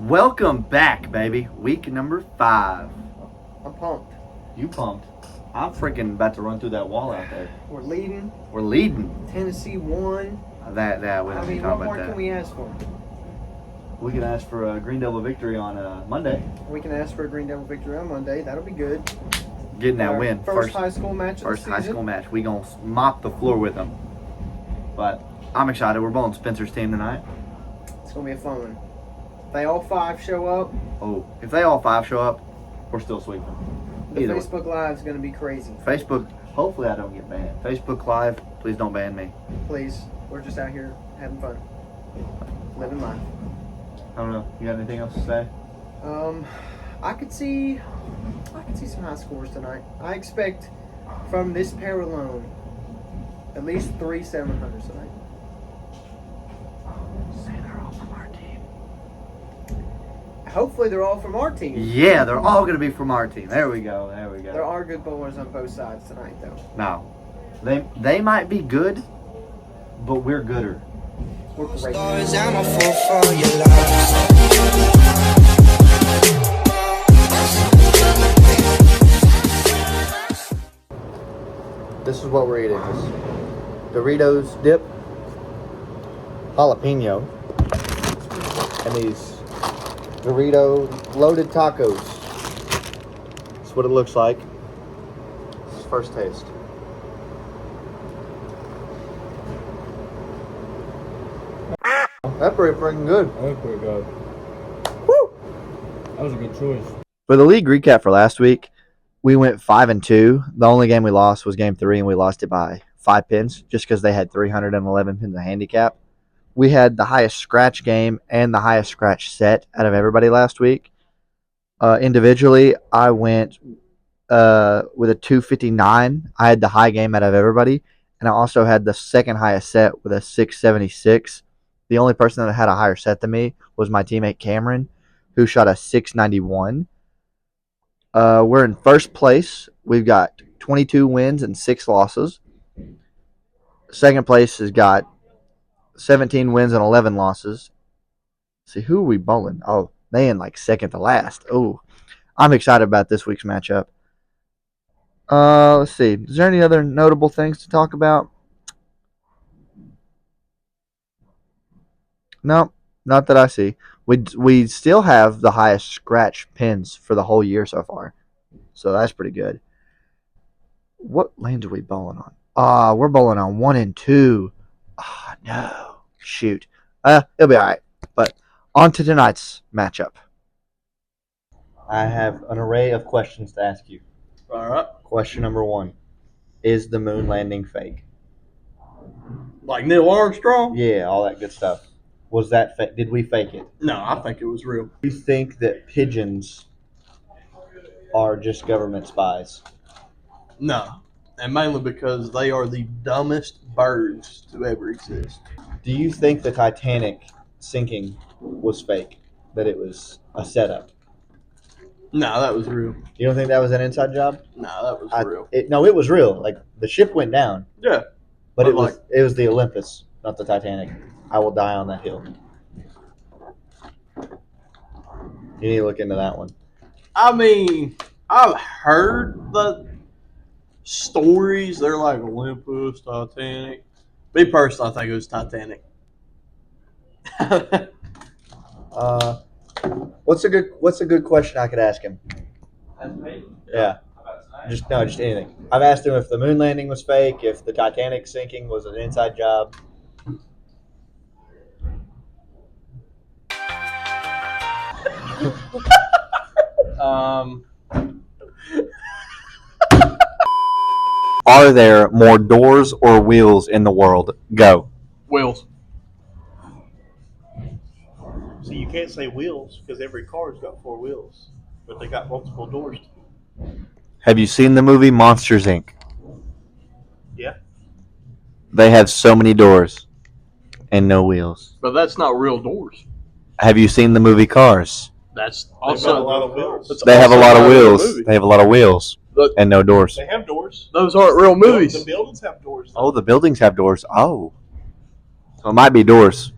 Welcome back, baby. Week number 5. I'm pumped. You pumped? I'm freaking about to run through that wall out there. We're leading. We're leading. Tennessee won. That we don't need to talk what more about can that. we ask for? We can ask for a Green Devil victory on Monday. We can ask for a Green Devil victory on Monday. That'll be good. Getting that Our win. First high school match of the First high season. school match. We gonna mop the floor with them. But I'm excited. We're bowling Spencer's team tonight. It's going to be a fun one. If they all 5 show up, Oh, if they all 5 show up, we're still sweeping. the Either way. Facebook Live is going to be crazy. Facebook, hopefully I don't get banned. Facebook Live, please don't ban me. Please. We're just out here having fun. Living life. I don't know. You got anything else to say? I could see some high scores tonight. I expect from this pair alone at least 3 700s tonight. Say they're all from our team. Hopefully they're all from our team. Yeah, they're all going to be from our team. There we go. There are good bowlers on both sides tonight, though. No. They might be good, but we're gooder. We're great. I'm a fool for your love. This is what we're eating. This Doritos dip, jalapeno, and these Dorito loaded tacos. That's what it looks like. This is first taste. That's pretty freaking good. That was pretty good. Woo! That was a good choice. For the league recap for last week, we went 5-2. The only game we lost was game 3, and we lost it by 5 pins just because they had 311 pins of handicap. We had the highest scratch game and the highest scratch set out of everybody last week. Individually, I went with a 259. I had the high game out of everybody, and I also had the second highest set with a 676. The only person that had a higher set than me was my teammate Cameron, who shot a 691. We're in first place. We've got 22 wins and 6 losses. Second place has got 17 wins and 11 losses. See, who are we bowling? Oh, they in like second to last. Oh, I'm excited about this week's matchup. Let's see. Is there any other notable things to talk about? No, not that I see. We still have the highest scratch pins for the whole year so far. So that's pretty good. What lanes are we bowling on? We're bowling on 1 and 2. No. Shoot. It'll be alright. But on to tonight's matchup. I have an array of questions to ask you. Alright. Question number 1. Is the moon landing fake? Like Neil Armstrong? Yeah, all that good stuff. Was that fake? Did we fake it? No, I think it was real. Do you think that pigeons are just government spies? No. And mainly because they are the dumbest birds to ever exist. Do you think the Titanic sinking was fake? That it was a setup? No, that was real. You don't think that was an inside job? No, that was real. No, it was real. Like the ship went down, Yeah. but But it was the Olympus, not the Titanic. I will die on that hill. You need to look into that one. I mean, I've heard the stories. They're like Olympus, Titanic. Me personally, I think it was Titanic. What's a good question I could ask him? Yeah. Just anything. I've asked him if the moon landing was fake, if the Titanic sinking was an inside job. Are there more doors or wheels in the world? Go. Wheels. So you can't say wheels because every car's got 4 wheels, but they got multiple doors. Have you seen the movie Monsters, Inc.? Yeah. They have so many doors and no wheels. But that's not real doors. Have you seen the movie Cars? That's They've also got a lot of wheels. that's They have a also lot of not real wheels. movie. They have a lot of wheels But and no doors. They have doors. those aren't real movies. The buildings have doors. Oh, the buildings have doors. Oh. So it might be doors.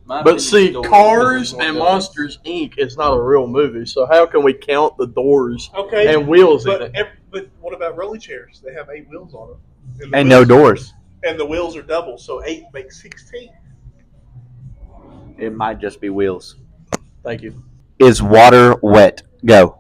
But see, Cars and Monsters Inc. is not a real movie, so how can we count the doors Okay. and wheels in But it? but what about rolly chairs? They have 8 wheels on them. the And no wheels- doors. And the wheels are double, so 8 makes 16. It might just be wheels. Thank you. Is water wet? Go.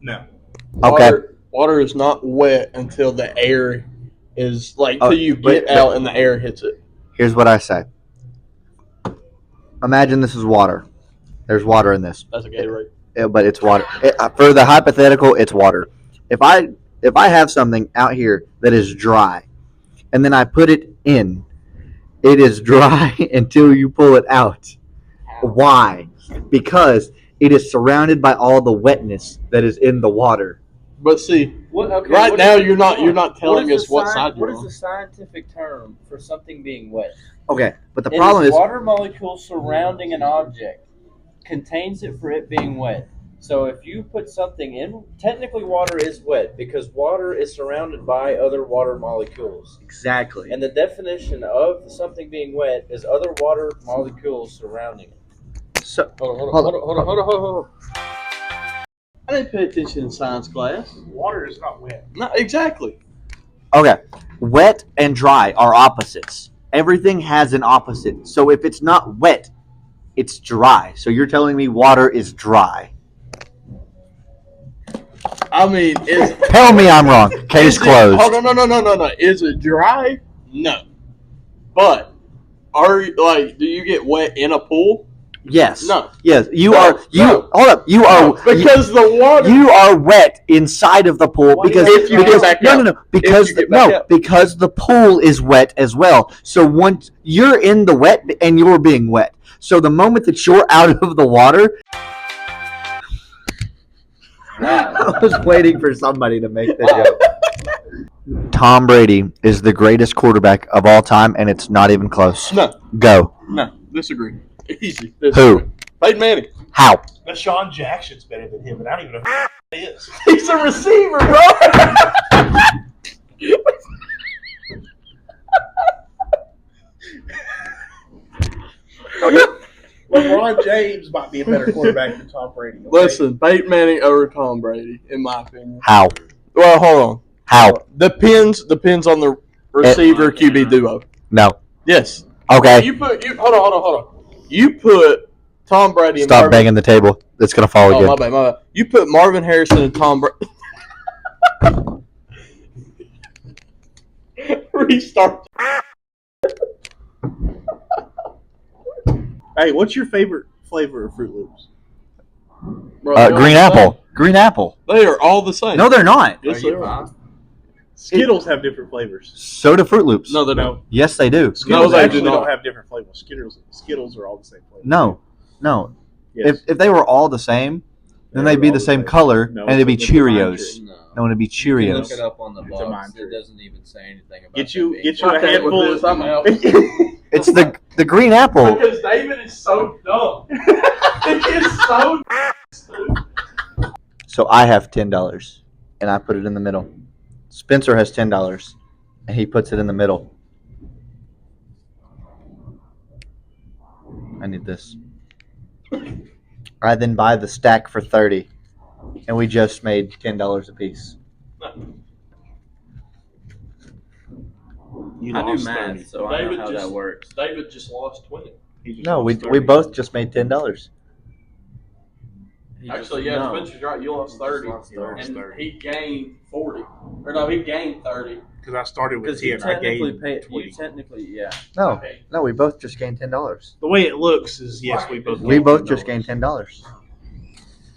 No. Okay. Water is not wet until the air is like Oh, till you but- get out and the air hits it. Here's what I say. Imagine this is water. There's water in this. That's a Gatorade. But it's water. For the hypothetical, it's water. If I have something out here that is dry, and then I put it in, it is dry until you pull it out. Why? Because it is surrounded by all the wetness that is in the water. But see, Okay, right what now is- you're not telling is us the what sci- side you're What is on. the scientific term for something being wet? Okay, but the It problem is water molecules surrounding an object contains it for it being wet. So if you put something in, technically water is wet because water is surrounded by other water molecules. exactly. And the definition of something being wet is other water molecules surrounding it. So Hold on. I didn't pay attention in science class. Water is not wet. No, exactly. okay, wet and dry are opposites. Everything has an opposite. So if it's not wet, it's dry. So you're telling me water is dry. I mean, is Tell me I'm wrong. Case is it- closed. Hold on, no. Is it dry? No. But do you get wet in a pool? Yes. No. Yes. You No, are. You no. hold up. You are Because the water. You are wet inside of the pool Why because if you get because- back no, out. no, no, because you get back out. because the pool is wet as well. So once you're in the wet and you're being wet, so the moment that you're out of the water, I was waiting for somebody to make the joke. Tom Brady is the greatest quarterback of all time, and it's not even close. No, Go. disagree. Easy. Who? Disagree. Peyton Manning. How? Deshaun Jackson's better than him, and I don't even know who he is. He's a receiver, bro. LeBron James might be a better quarterback than Tom Brady. Okay? Listen, Peyton Manning over Tom Brady, in my opinion. How? Well, hold on. How? Depends on the receiver QB duo. No. Yes. Okay. Hold on. You put Tom Brady and Stop Marvin. banging the table. It's gonna fall Oh, again. my bad. You put Marvin Harrison and Tom Brady. Restart. Hey, what's your favorite flavor of Fruit Loops? Bro, they Green all the apple. Green apple. same. They are all the same. No, they're not. Yes, they are. Skittles have different flavors. So do Fruit Loops. No, they don't. Yes, they do. Skittles they do actually not. don't have different flavors. Skittles are all the same flavor. No. Yes. If they were all the same, then they'd be the same color, No, and it'd be it's a mind Cheerios. trick. No, it'd be You can look Cheerios. it up on the It's a mind box. trick. It doesn't even say anything about Get you a Okay, handful with of this, I'm out. It's the green apple. Because David is so dumb. It is so. So I have $10, and I put it in the middle. Spencer has $10, and he puts it in the middle. I need this. I then buy the stack for $30, and we just made $10 a piece. You I do lost math, 30. so I David know how just- that works. David just lost 20. He just No, we lost 30. both just made $10. Actually, yeah, Spencer's right. You lost 30. He lost And 30. he gained 40. Or no, he gained 30. Because I started with Because you 10. I technically gave pay. 20. You technically, yeah. No, Okay. no, we both just gained $10. The way it looks is, yes, we both We gained both $10. just gained $10.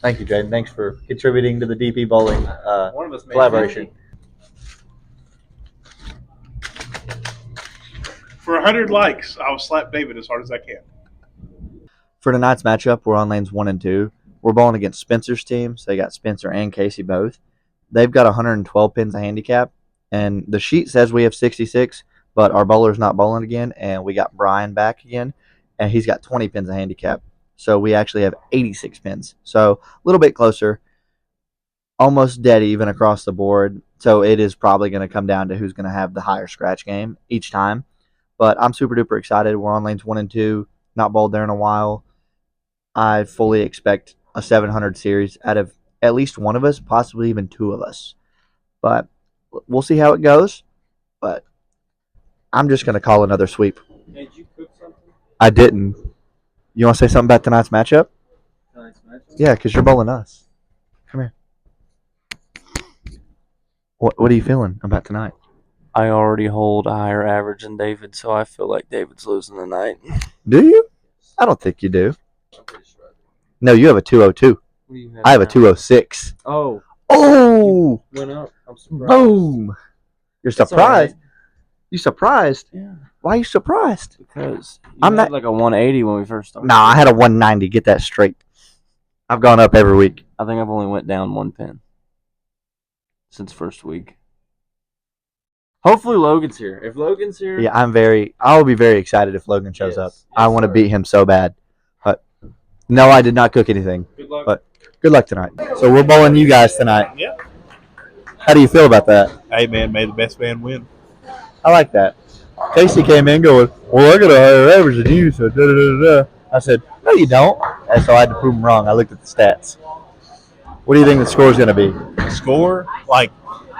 Thank you, Jaden. Thanks for contributing to the DP bowling One of us made collaboration. 50. For 100 likes, I'll slap David as hard as I can. For tonight's matchup, we're on lanes 1 and 2. We're bowling against Spencer's team, so they got Spencer and Casey both. They've got 112 pins of handicap, and the sheet says we have 66, but our bowler's not bowling again, and we got Brian back again, and he's got 20 pins of handicap. So we actually have 86 pins. So a little bit closer, almost dead even across the board. So it is probably going to come down to who's going to have the higher scratch game each time. But I'm super duper excited. We're on lanes 1 and 2. Not bowled there in a while. I fully expect a 700 series out of at least one of us, possibly even two of us. But we'll see how it goes. But I'm just going to call another sweep. Did you cook something? I didn't. You want to say something about tonight's matchup? Yeah, because you're bowling us. Come here. What are you feeling about tonight? I already hold a higher average than David, so I feel like David's losing tonight. Do you? I don't think you do. No, you have a 202. What do you have I have a now? 206. Oh, Oh! went up. I'm surprised. Boom! You're It's all surprised? right. You surprised? Yeah, Why are you surprised? because you I'm had not- like a 180 when we first started. Nah, I had a 190. Get that straight. I've gone up every week. I think I've only went down 1 pin since first week. Hopefully Logan's here. If Logan's here, Yeah, I will be very excited if Logan shows up. Yes, I want to sir. beat him so bad. But no, I did not cook anything. good luck. But good luck tonight. So we're bowling you guys tonight. Yeah. How do you feel about that? Hey, man, may the best man win. I like that. Casey came in going, well, I got a higher average than you, so da-da-da-da. I said, no, you don't. And so I had to prove him wrong. I looked at the stats. What do you think the score is going to be? Score, like,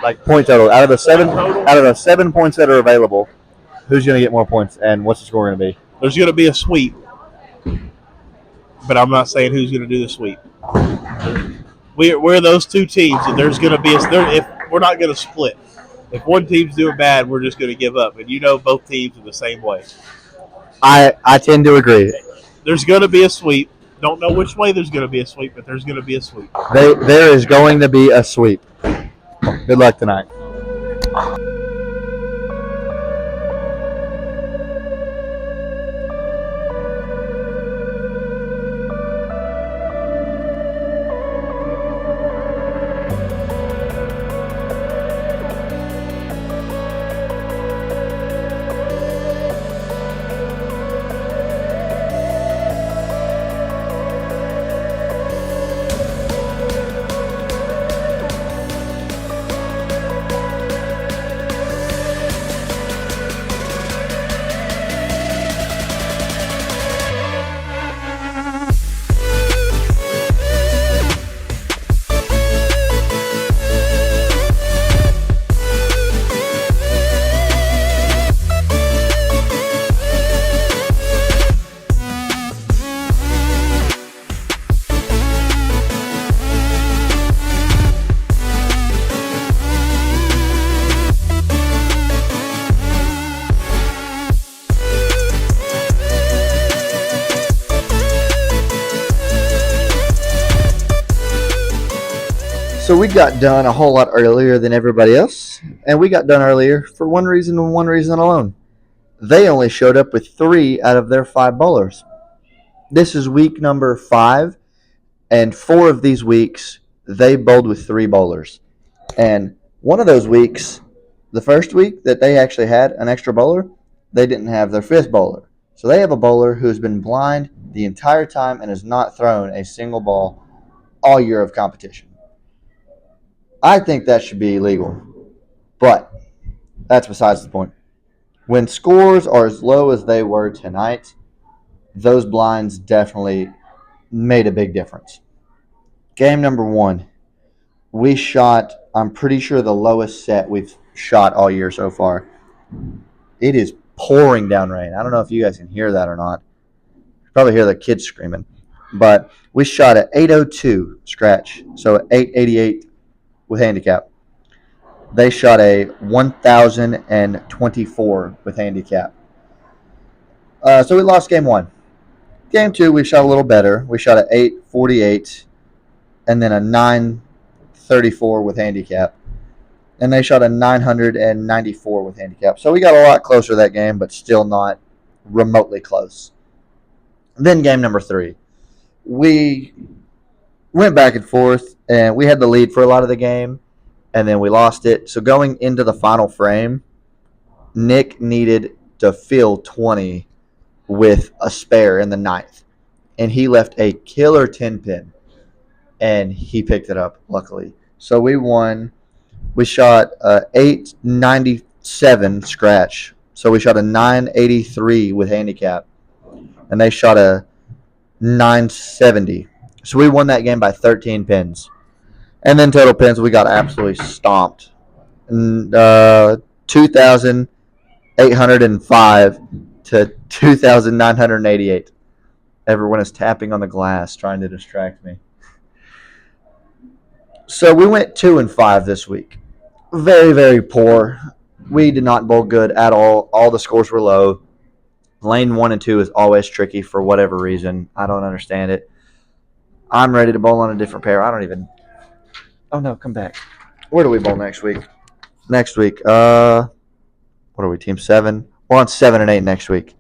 Like point total. Out of the 7 points that are available, who's going to get more points, and what's the score going to be? there's going to be a sweep, but I'm not saying who's going to do the sweep. We're those two teams, and there's going to be if we're not going to split. If one team's doing bad, we're just going to give up, and both teams are the same way. I tend to agree. There's going to be a sweep. Don't know which way there's going to be a sweep, but there's going to be a sweep. There is going to be a sweep. Good luck tonight. So we got done a whole lot earlier than everybody else, and we got done earlier for one reason and one reason alone. They only showed up with 3 out of their 5 bowlers. This is week number 5, and 4 of these weeks they bowled with 3 bowlers. And one of those weeks, the first week that they actually had an extra bowler, they didn't have their 5th bowler. So they have a bowler who's been blind the entire time and has not thrown a single ball all year of competition. I think that should be illegal, but that's besides the point. When scores are as low as they were tonight, those blinds definitely made a big difference. Game number 1, we shot, I'm pretty sure, the lowest set we've shot all year so far. It is pouring down rain. I don't know if you guys can hear that or not. You probably hear the kids screaming. But we shot at 802 scratch, so 888 with handicap. They shot a 1,024 with handicap. So we lost game 1. Game 2, we shot a little better. We shot at 848 and then a 934 with handicap. And they shot a 994 with handicap. So we got a lot closer that game, but still not remotely close. Then game number 3. We went back and forth, and we had the lead for a lot of the game, and then we lost it. So going into the final frame, Nick needed to fill 20 with a spare in the 9th, and he left a killer 10-pin, and he picked it up, luckily. So we won. We shot 897 scratch So we shot a 983 with handicap, and they shot a 970. So we won that game by 13 pins. And then total pins, we got absolutely stomped. 2,805 to 2,988. Everyone is tapping on the glass trying to distract me. So we went 2-5 this week. Very, very poor. We did not bowl good at all. All the scores were low. Lane 1 and 2 is always tricky for whatever reason. I don't understand it. I'm ready to bowl on a different pair. I don't even. Oh no, come back. Where do we bowl next week? Next week, what are we? Team 7. We're on 7 and 8 next week.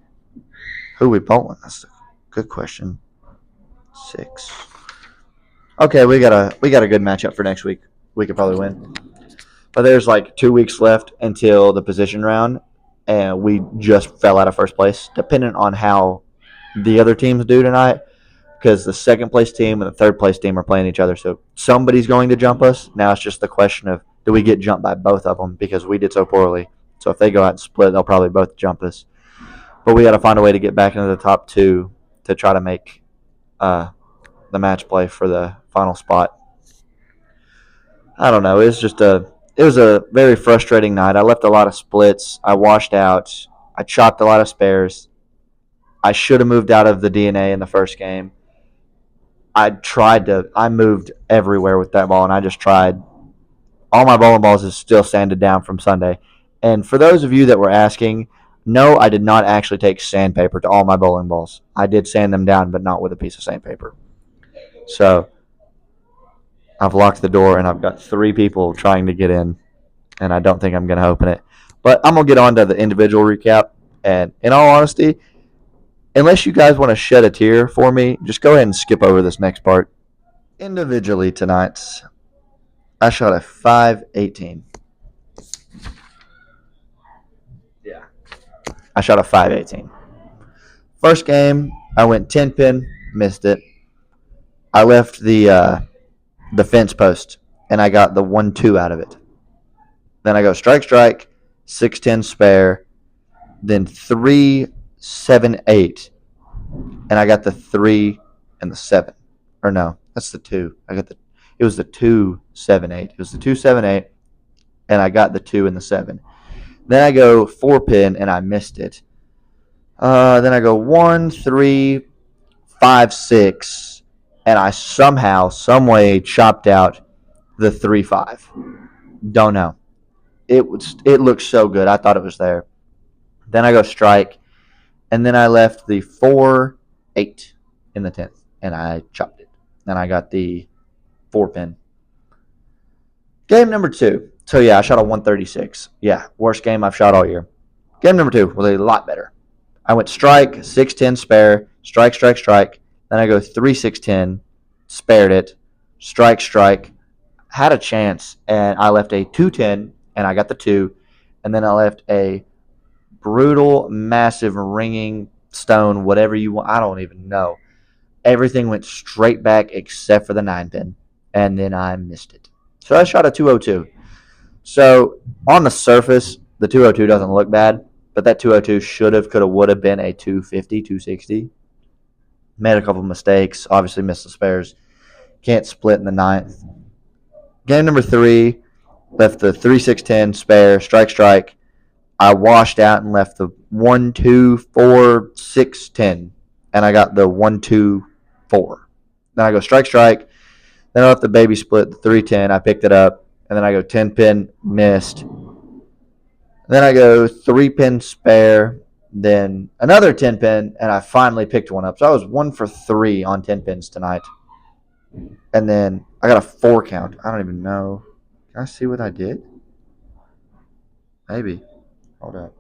Who are we bowling? That's a good question. 6. Okay, we got a good matchup for next week. We could probably win. But there's like 2 weeks left until the position round, and we just fell out of first place, depending on how the other teams do tonight, because the second place team and the third place team are playing each other. So somebody's going to jump us. Now it's just the question of, do we get jumped by both of them, because we did so poorly. So if they go out and split, they'll probably both jump us. But we got to find a way to get back into the top 2 to try to make the match play for the final spot. I don't know. It was a very frustrating night. I left a lot of splits. I washed out. I chopped a lot of spares. I should have moved out of the DNA in the first game. I moved everywhere with that ball, and I just tried. All my bowling balls is still sanded down from Sunday. And for those of you that were asking, no, I did not actually take sandpaper to all my bowling balls. I did sand them down, but not with a piece of sandpaper. So I've locked the door, and I've got 3 people trying to get in, and I don't think I'm going to open it. But I'm going to get on to the individual recap. And in all honesty, unless you guys want to shed a tear for me, just go ahead and skip over this next part. Individually tonight, I shot a 518. Yeah. I shot a 518. First game, I went 10 pin, missed it. I left the fence post, and I got the 1-2 out of it. Then I go strike, 6-10 spare, then 3-7-8, and I got the 3 and the 7. Or no, that's the 2. It was the 2-7-8. It was the 2-7-8, and I got the 2 and the 7. Then I go 4 pin, and I missed it. Then I go 1, 3, 5, 6, and I somehow, some way, chopped out the 3-5. Don't know. It looked so good. I thought it was there. Then I go strike, and then I left the 4-8 in the 10th, and I chopped it. Then I got the 4 pin. Game number 2. So yeah, I shot a 136. Yeah, worst game I've shot all year. Game number 2 was a lot better. I went strike, 6-10 spare, strike. Then I go 3-6-10, spared it, strike. Had a chance, and I left a 2-10, and I got the 2. And then I left a brutal, massive, ringing stone, whatever you want. I don't even know. Everything went straight back except for the 9 pin, and then I missed it. So I shot a 202. So on the surface, the 202 doesn't look bad, but that 202 should have, could have, would have been a 250, 260. Made a couple of mistakes. Obviously missed the spares. Can't split in the 9th. Game number 3, left the 3-6-10 spare, strike. I washed out and left the 1-2-4-6-10, and I got the 1-2-4. Then I go strike. Then I left the baby split, the 3-10. I picked it up, and then I go 10 pin, missed. Then I go 3 pin spare, then another 10 pin, and I finally picked one up. So I was 1 for 3 on 10 pins tonight. And then I got a 4 count. I don't even know. Can I see what I did? Maybe. Hold up.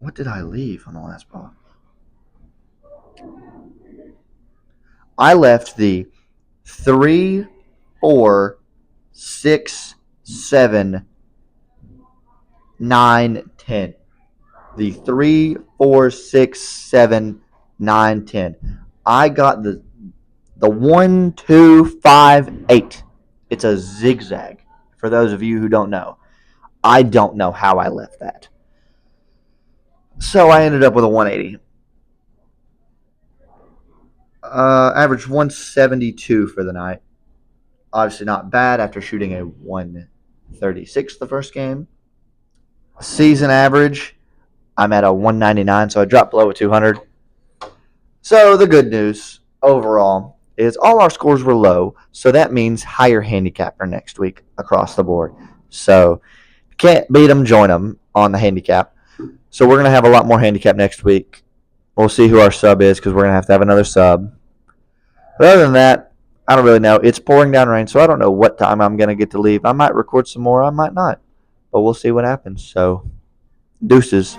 What did I leave on the last ball? I left the 3, 4, 6, 7, 9, 10. The 3, 4, 6, 7, 9, 10. I got the 1, 2, 5, 8. It's a zigzag. For those of you who don't know, I don't know how I left that. So I ended up with a 180. Averaged 172 for the night. Obviously not bad after shooting a 136 the first game. Season average, I'm at a 199, so I dropped below a 200. So the good news overall is all our scores were low, so that means higher handicap for next week across the board. So can't beat them, join them on the handicap. So we're going to have a lot more handicap next week. We'll see who our sub is because we're going to have another sub. But other than that, I don't really know. It's pouring down rain, so I don't know what time I'm going to get to leave. I might record some more. I might not. But we'll see what happens. So, deuces.